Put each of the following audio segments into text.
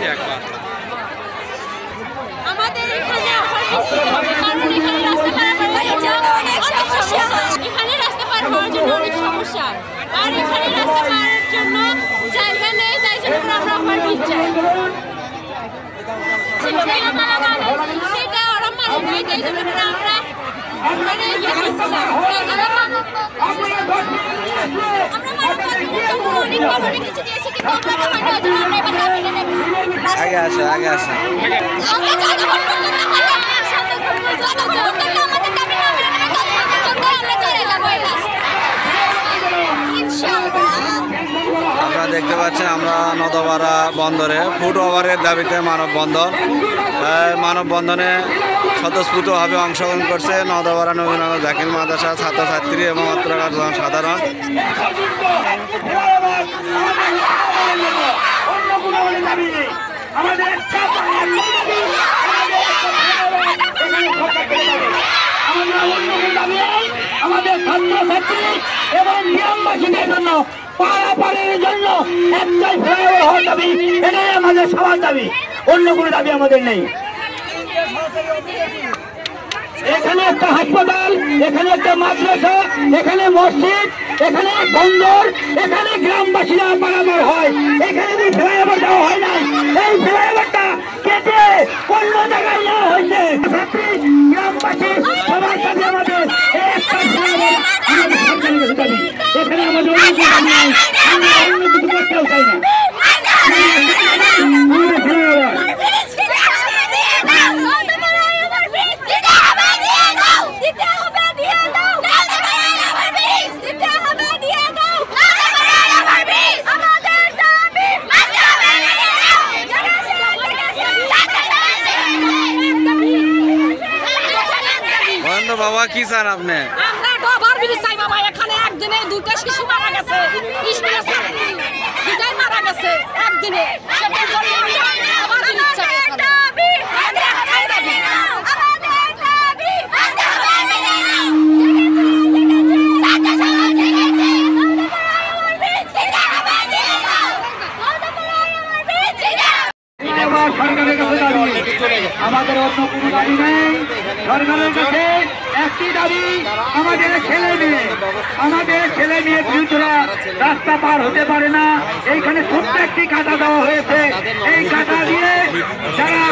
দেখি একবার। আমাদের এখানে এখানে রাস্তা পার হওয়ার জন্য অনেক সমস্যা, আর এখানে রাস্তা পারের জন্য জায়গা নেই, তাই জন্য আমরা ওভারব্রিজ চাই। সেটা ওরা মানে নাই, তাই জন্য আমরা আগে আসো আগে আসো। আপনারা দেখতে পাচ্ছেন আমরা নদপাড়া বন্দরে ফুট ওভারের দাবিতে মানববন্ধন। মানববন্ধনে স্বতঃস্ফূর্তভাবে অংশগ্রহণ করছে নদপাড়া নবীনগর জাকির মাদ্রাসা ছাত্রছাত্রী এবং অত্রকার জনসাধারণ। আমাদের ছাত্রছাত্রী এবং গ্রামবাসীদের জন্য পারাপারের জন্য একটাই ফ্লাইওভার হওয়ার দাবি, এটাই আমাদের সবার দাবি, অন্য কোনো দাবি আমাদের নেই। এখানে একটা হাসপাতাল, এখানে একটা মাদ্রাসা, এখানে মসজিদ, এখানে বন্দর, এখানে গ্রামবাসীরা পারাপার হয়, এখানে যে ফ্লাইওভার দেওয়া হয় না, এই ফ্লাইওভারটা কেটে অন্য জায়গায় নেওয়া হয়েছে। গ্রামবাসী সবার সাথে আমাদের একটা ফ্লাইওভার আমাদের সরকারের কাছে দাবি, এখানে আমাদের অন্য কিছু নেই, আমরা অন্য কিছু করতেও চাই না। বাবা কি চান আপনি? এখানে একদিনে 2টা শিশু মারা গেছে, স্কুলের ছাত্রী 2টাই মারা গেছে একদিনে। সরকারের কাছে দাবি, আমাদের অন্য কোনো দাবি নেই। সরকারের কাছে একটি দাবি, আমাদের ছেলে মেয়ে বিরুদ্ধরা রাস্তা পার হতে পারে না। এইখানে ছোট্ট একটি কাঁটা দেওয়া হয়েছে, এই কাঁটা দিয়ে যারা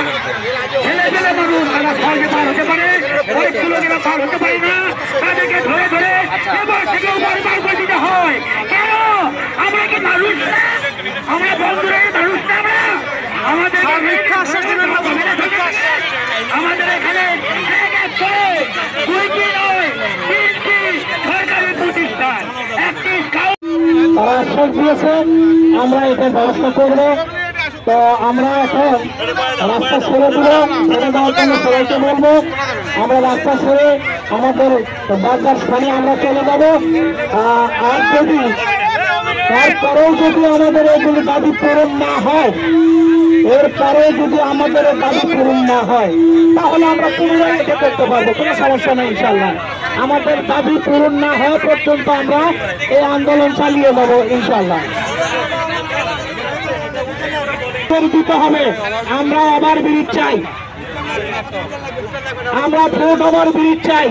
ছেলে মানুষ তারা সহজে পার হতে পারে, বয়স্ক লোকেরা পার হতে পারে না, তাদেরকে ধরে ধরে এবার থেকে উপর পার করে দিতে হয়। কেন? আমরা কি মানুষ না? আমরা বন্ধুরা মানুষ না? আমরা আমাদের এখানে সরকারি প্রতিষ্ঠান তারা আশ্বাস দিয়েছে আমরা এটা ব্যবস্থা করবো। তো আমরা এখন রাস্তা ছেড়ে দিব, ছেড়ে দেওয়ার জন্য সবাইকে বলবো আমরা রাস্তা ছেড়ে আমাদের বাজার স্থানে আমরা চলে যাবো। আর যদি তারপরেও যদি আমাদের এগুলি দাবি পূরণ না হয়, এরপরেও যদি আমাদের দাবি পূরণ না হয়, তাহলে আমরা পুনরায় এটা করতে পারবো, কোনো সমস্যা নেই ইনশাল্লাহ। আমাদের দাবি পূরণ না হওয়া পর্যন্ত আমরা এই আন্দোলন চালিয়ে যাবো ইনশাল্লাহ। দিতে হবে, আমরা ওভার ব্রিজ চাই, আমরা ফুট ওভার ব্রিজ চাই।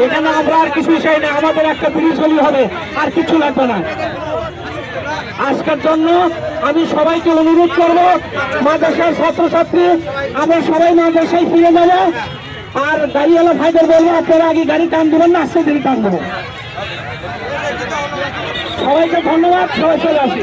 এখানে আমরা আর কিছু চাই না, আমাদের একটা ব্রিজ হলেই হবে, আর কিছু লাগবে না। আজকের জন্য আমি সবাইকে অনুরোধ করবো, মাদ্রাসার ছাত্রছাত্রী আমরা সবাই মাদ্রাসায় ফিরে যাবো। আর গাড়িওয়ালা ভাইদের বলবো আপনারা আগে গাড়ি টান দেবেন না, আস্তে ধীরে টান দেবো। সবাইকে ধন্যবাদ, সবাই চলে আসি।